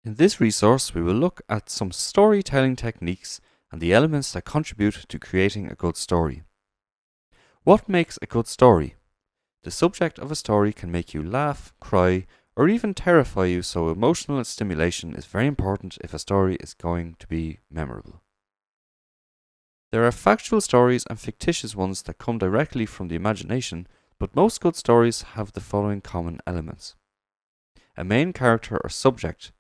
In this resource, we will look at some storytelling techniques and the elements that contribute to creating a good story. What makes a good story? The subject of a story can make you laugh, cry, or even terrify you, so emotional stimulation is very important if a story is going to be memorable. There are factual stories and fictitious ones that come directly from the imagination, but most good stories have the following common elements. A main character or subject.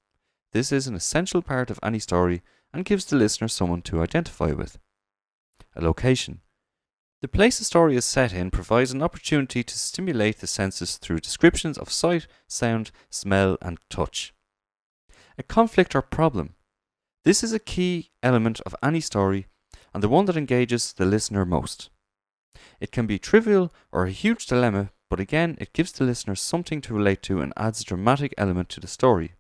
This is an essential part of any story and gives the listener someone to identify with. A location. The place a story is set in provides an opportunity to stimulate the senses through descriptions of sight, sound, smell, and touch. A conflict or problem. This is a key element of any story and the one that engages the listener most. It can be trivial or a huge dilemma, but again, it gives the listener something to relate to and adds a dramatic element to the story.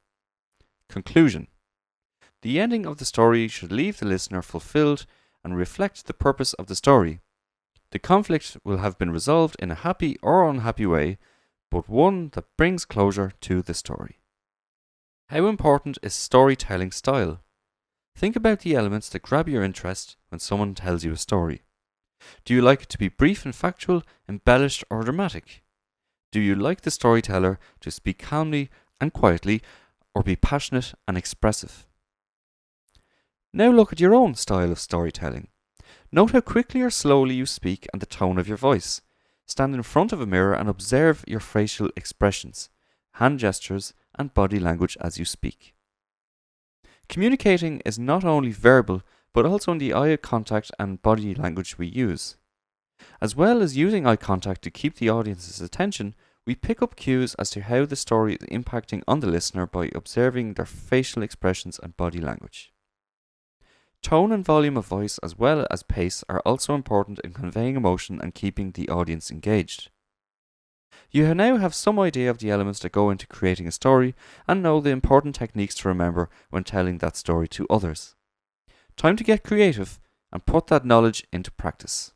Conclusion. The ending of the story should leave the listener fulfilled and reflect the purpose of the story. The conflict will have been resolved in a happy or unhappy way, but one that brings closure to the story. How important is storytelling style? Think about the elements that grab your interest when someone tells you a story. Do you like it to be brief and factual, embellished or dramatic? Do you like the storyteller to speak calmly and quietly, or be passionate and expressive? Now look at your own style of storytelling. Note how quickly or slowly you speak and the tone of your voice. Stand in front of a mirror and observe your facial expressions, hand gestures, and body language as you speak. Communicating is not only verbal, but also in the eye contact and body language we use. As well as using eye contact to keep the audience's attention, we pick up cues as to how the story is impacting on the listener by observing their facial expressions and body language. Tone and volume of voice as well as pace are also important in conveying emotion and keeping the audience engaged. You now have some idea of the elements that go into creating a story and know the important techniques to remember when telling that story to others. Time to get creative and put that knowledge into practice.